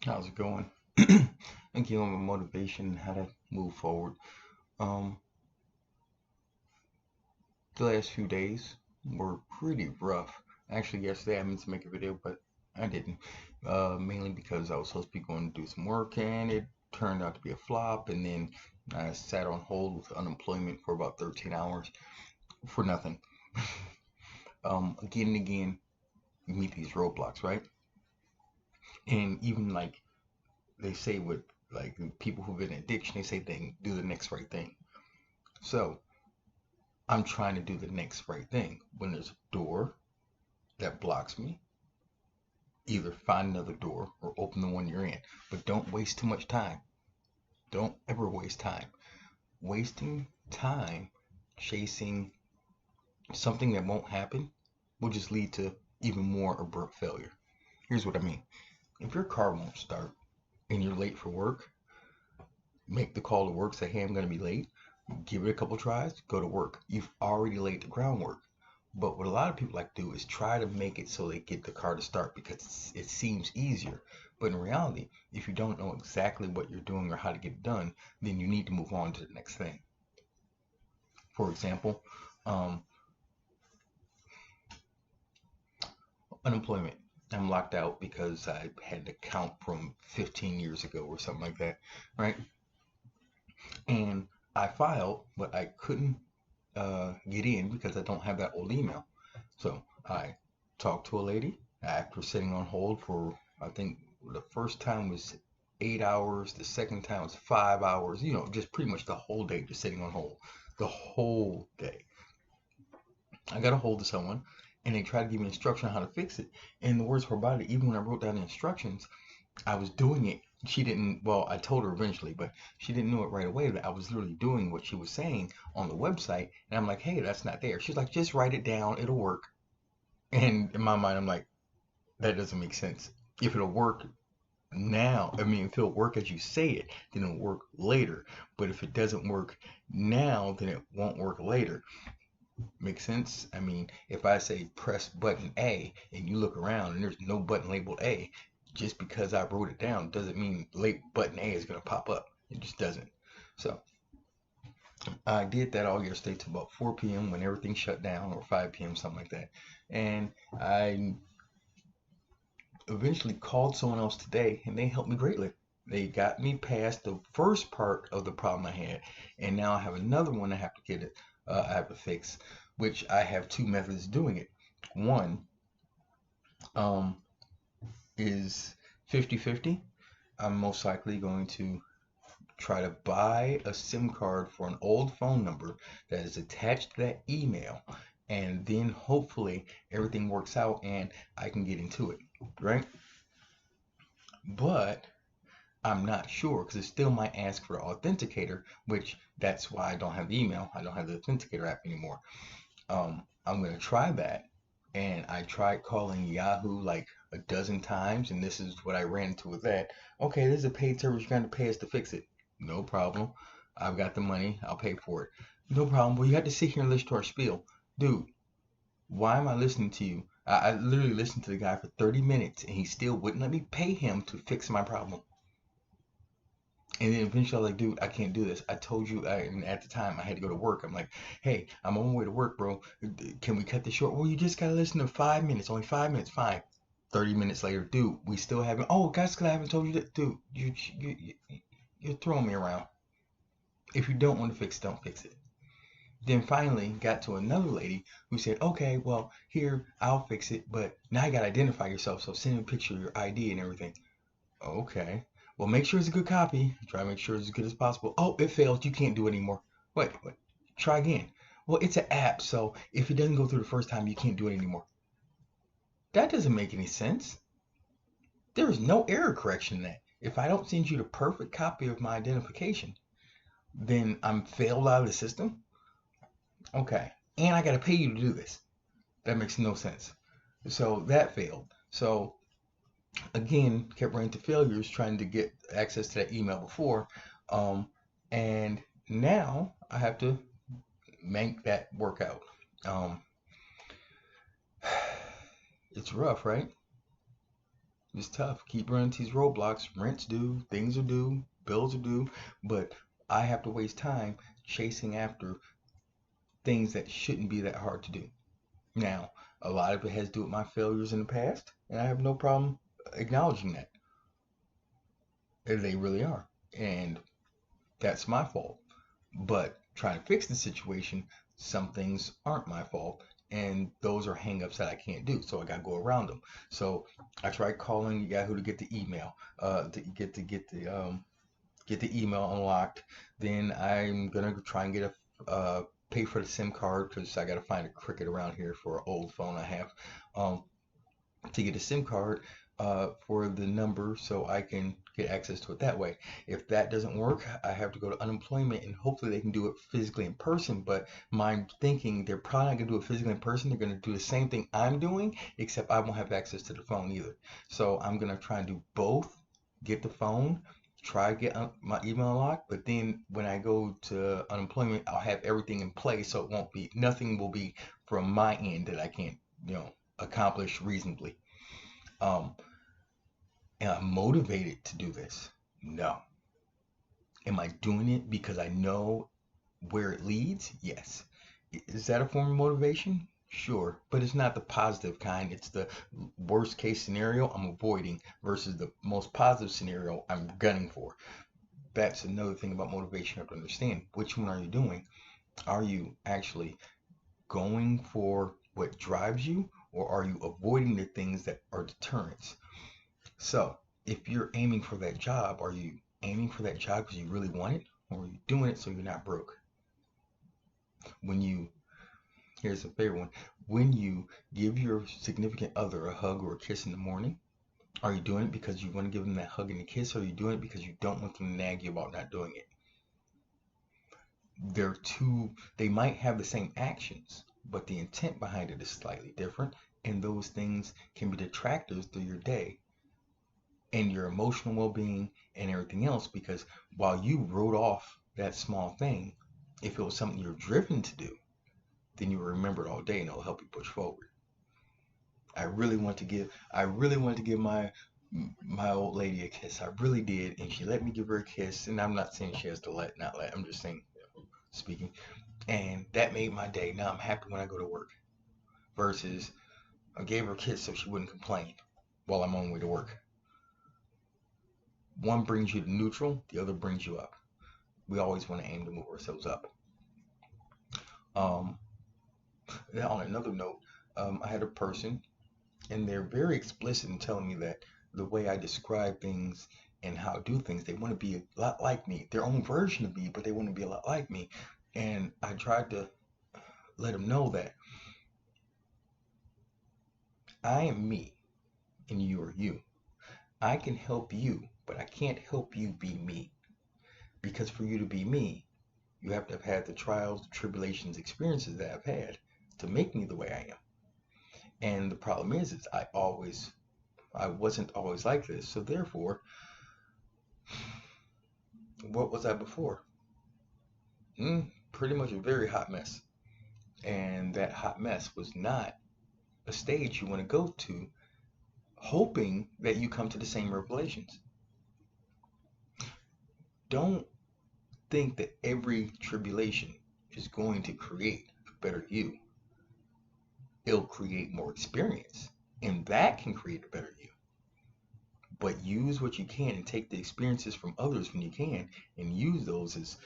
How's it going? Again, on motivation, how to move forward. Um, the last few days were pretty rough. Actually, yesterday I meant to make a video, but I didn't. Mainly because I was supposed to be going to do some work, and it turned out to be a flop. And then I sat on hold with unemployment for about 13 hours for nothing. Again and again, you meet these roadblocks, right? And even like they say with like people who've been in addiction, they say do the next right thing. So I'm trying to do the next right thing. When there's a door that blocks me, either find another door or open the one you're in. But don't waste too much time. Don't ever waste time. Wasting time chasing something that won't happen will just lead to even more abrupt failure. Here's what I mean. If your car won't start and you're late for work, make the call to work, say, hey, I'm going to be late. Give it a couple tries, go to work. You've already laid the groundwork. But what a lot of people like to do is try to make it so they get the car to start because it seems easier. But in reality, if you don't know exactly what you're doing or how to get it done, then you need to move on to the next thing. For example, um, unemployment. I'm locked out because I had an account from 15 years ago or something like that, right? And I filed, but I couldn't get in because I don't have that old email. So I talked to a lady after sitting on hold for, I think the first time was 8 hours, the second time was 5 hours, just pretty much the whole day just sitting on hold. The whole day. I got a hold of someone and they tried to give me instruction on how to fix it. And the worst part about it, even when I wrote down the instructions, I was doing it. She didn't, well, I told her eventually, but she didn't know it right away that I was literally doing what she was saying on the website. And I'm like, hey, that's not there. She's like, just write it down. It'll work. And in my mind, I'm like, that doesn't make sense. If it'll work now, I mean, if it'll work as you say it, then it'll work later. But if it doesn't work now, then it won't work later. Make sense? I mean, if I say press button A and you look around and there's no button labeled A, just because I wrote it down doesn't mean late button A is going to pop up. It just doesn't. So I did that all yesterday to about 4 p.m. when everything shut down, or 5 p.m., something like that. And I eventually called someone else today and they helped me greatly. They got me past the first part of the problem I had, and now I have another one I have to get it. I have to fix, which I have two methods of doing it. One um, is 50-50. I'm most likely going to try to buy a SIM card for an old phone number that is attached to that email, and then hopefully everything works out and I can get into it, right? But I'm not sure because it still might ask for the authenticator, which that's why I don't have the email. I don't have the authenticator app anymore. I'm gonna try that, and I tried calling Yahoo like a dozen times, and this is what I ran into with that. Okay, this is a paid service. You're gonna pay us to fix it. No problem. I've got the money. I'll pay for it. No problem. Well, you have to sit here and listen to our spiel, dude. Why am I listening to you? I literally listened to the guy for 30 minutes, and he still wouldn't let me pay him to fix my problem. And then eventually I was like, dude, I can't do this. I told you, and at the time I had to go to work. I'm like, hey, I'm on my way to work, bro. Can we cut this short? Well, you just gotta listen to 5 minutes, only 5 minutes, fine. 30 minutes later, dude, we still haven't. Oh, guys, because I haven't told you that, dude. You're throwing me around. If you don't want to fix it, don't fix it. Then finally got to another lady who said, okay, well, here, I'll fix it, but now you gotta identify yourself, so send me a picture of your ID and everything. Okay. Well, make sure it's a good copy. Try to make sure it's as good as possible. Oh, it failed. You can't do it anymore. Wait. Try again. Well, it's an app, so if it doesn't go through the first time, you can't do it anymore. That doesn't make any sense. There is no error correction in that. If I don't send you the perfect copy of my identification, then I'm failed out of the system. Okay. And I got to pay you to do this. That makes no sense. So that failed. So again, kept running into failures trying to get access to that email before. Um, and now I have to make that work out. Um, it's rough, right? It's tough. Keep running these roadblocks. Rent's due, things are due, bills are due, but I have to waste time chasing after things that shouldn't be that hard to do. Now, a lot of it has to do with my failures in the past, and I have no problem acknowledging that. They really are. And that's my fault. But trying to fix the situation, some things aren't my fault, and those are hangups that I can't do. So I gotta go around them. So I tried calling Yahoo to get the email, get the email unlocked. Then I'm gonna try and get pay for the SIM card because I gotta find a Cricket around here for an old phone I have. Um, to get a SIM card for the number so I can get access to it that way. If that doesn't work, I have to go to unemployment and hopefully they can do it physically in person. But my thinking, they're probably not going to do it physically in person. They're going to do the same thing I'm doing, except I won't have access to the phone either. So I'm going to try and do both, get the phone, try to get my email unlocked, but then when I go to unemployment, I'll have everything in place so it won't be, nothing will be from my end that I can't, accomplish reasonably. Um, Am I motivated to do this? No. Am I doing it because I know where it leads? Yes. Is that a form of motivation? Sure, but it's not the positive kind. It's the worst case scenario I'm avoiding versus the most positive scenario I'm gunning for. That's another thing about motivation you have to understand. Which one are you doing? Are you actually going for what drives you, or are you avoiding the things that are deterrents? So, if you're aiming for that job, are you aiming for that job because you really want it, or are you doing it so you're not broke? When you, here's a favorite one, when you give your significant other a hug or a kiss in the morning, are you doing it because you want to give them that hug and a kiss, or are you doing it because you don't want them to nag you about not doing it? They're two, they might have the same actions, but the intent behind it is slightly different, and those things can be detractors through your day and your emotional well-being and everything else, because while you wrote off that small thing, if it was something you're driven to do, then you will remember it all day and it'll help you push forward. I really want to give my old lady a kiss. I really did, and she let me give her a kiss. And I'm not saying she has to not let. I'm just saying, speaking. And that made my day. Now I'm happy when I go to work. Versus I gave her a kiss so she wouldn't complain while I'm on the way to work. One brings you to neutral, the other brings you up. We always want to aim to move ourselves up. On another note, I had a person, and they're very explicit in telling me that the way I describe things and how I do things, they want to be a lot like me, their own version of me, but they want to be a lot like me. And I tried to let them know that I am me and you are you. I can help you, but I can't help you be me. Because for you to be me, you have to have had the trials, the tribulations, experiences that I've had to make me the way I am. And the problem is I wasn't always like this. So therefore, what was I before? Pretty much a very hot mess. And that hot mess was not a stage you want to go to, hoping that you come to the same revelations. Don't think that every tribulation is going to create a better you. It'll create more experience, and that can create a better you. But use what you can and take the experiences from others when you can, and use those as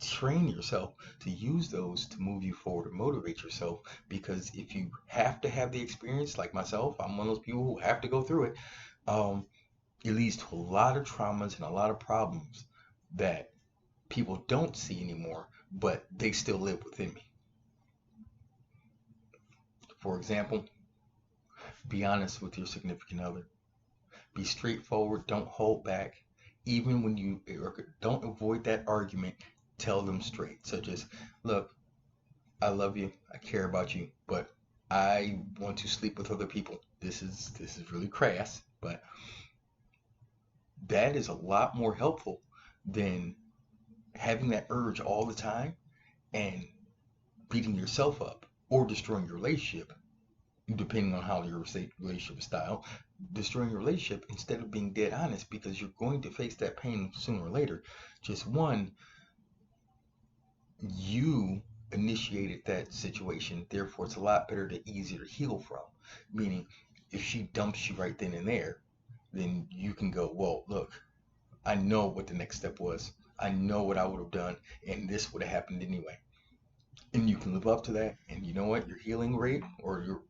train yourself to use those to move you forward and motivate yourself. Because if you have to have the experience, like myself, I'm one of those people who have to go through it. It leads to a lot of traumas and a lot of problems that people don't see anymore, but they still live within me. For example, be honest with your significant other. Be straightforward. Don't hold back. Even when you don't avoid that argument, tell them straight. Such as, look, I love you. I care about you, but I want to sleep with other people. This is really crass, but that is a lot more helpful than having that urge all the time and beating yourself up or destroying your relationship, depending on how your relationship style. destroying your relationship instead of being dead honest, because you're going to face that pain sooner or later. Just one, you initiated that situation, therefore it's a lot better to easier to heal from. Meaning, if she dumps you right then and there, then you can go, well, look, I know what the next step was. I know what I would have done, and this would have happened anyway. And you can live up to that. And you know what? Your healing rate, or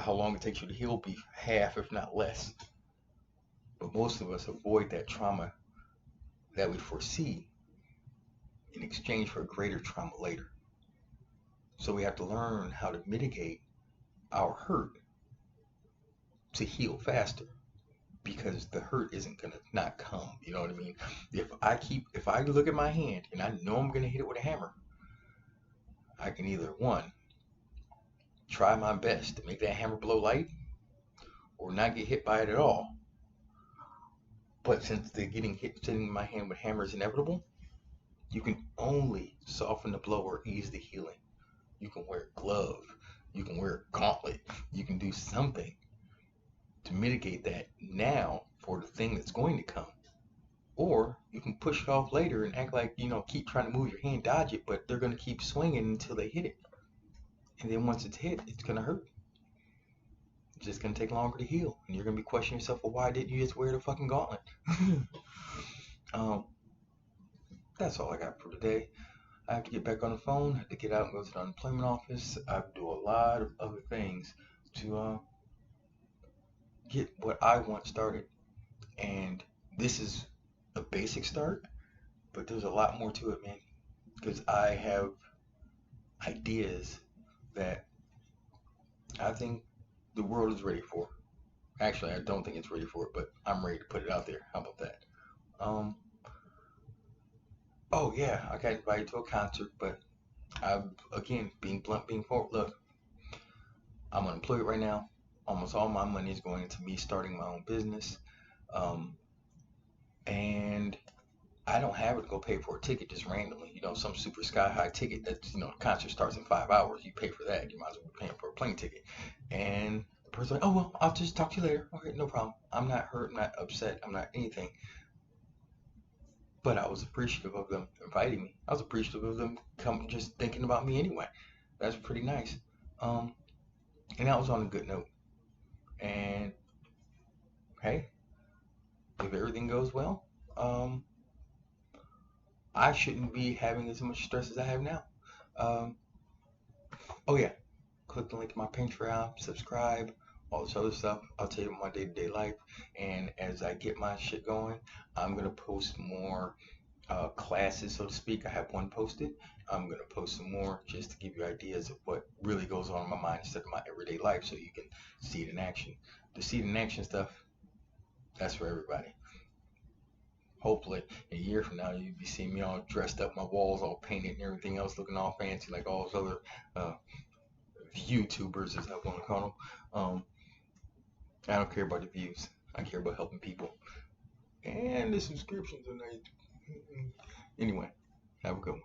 how long it takes you to heal, will be half, if not less. But most of us avoid that trauma that we foresee in exchange for a greater trauma later. So we have to learn how to mitigate our hurt to heal faster, because the hurt isn't gonna not come. You know what I mean? If I look at my hand and I know I'm gonna hit it with a hammer, I can either one, try my best to make that hammer blow light, or not get hit by it at all. But since the getting hit sitting in my hand with hammer is inevitable, you can only soften the blow or ease the healing. You can wear a glove, you can wear a gauntlet, you can do something to mitigate that now for the thing that's going to come. Or you can push it off later and act like, keep trying to move your hand, dodge it, but they're going to keep swinging until they hit it. And then once it's hit, it's going to hurt. It's just going to take longer to heal. And you're going to be questioning yourself, well, why didn't you just wear the fucking gauntlet? That's all I got for today. I have to get back on the phone. I have to get out and go to the unemployment office. I have to do a lot of other things to get what I want started. And this is a basic start, but there's a lot more to it, man. Because I have ideas that I think the world is ready for. Actually, I don't think it's ready for it, but I'm ready to put it out there. How about that? Oh yeah, I got invited to a concert, but again, being blunt, being forward. Look, I'm unemployed right now. Almost all my money is going into me starting my own business, and I don't have it to go pay for a ticket just randomly. Some super sky high ticket that's, the concert starts in 5 hours. You pay for that. You might as well be paying for a plane ticket. And the person's like, oh, well, I'll just talk to you later. Okay, no problem. I'm not hurt. I'm not upset. I'm not anything. But I was appreciative of them inviting me. I was appreciative of them just thinking about me anyway. That's pretty nice. And that was on a good note. And hey, if everything goes well, I shouldn't be having as much stress as I have now. Oh yeah, click the link in my Patreon, subscribe, all this other stuff. I'll tell you my day-to-day life. And as I get my shit going, I'm gonna post more classes, so to speak. I have one posted. I'm gonna post some more just to give you ideas of what really goes on in my mind instead of my everyday life, so you can see it in action. The see it in action stuff, that's for everybody. Hopefully, a year from now, you'll be seeing me all dressed up, my walls all painted and everything else, looking all fancy like all those other YouTubers, as I want to call them. I don't care about the views. I care about helping people. And the subscriptions are nice. Anyway, have a good one.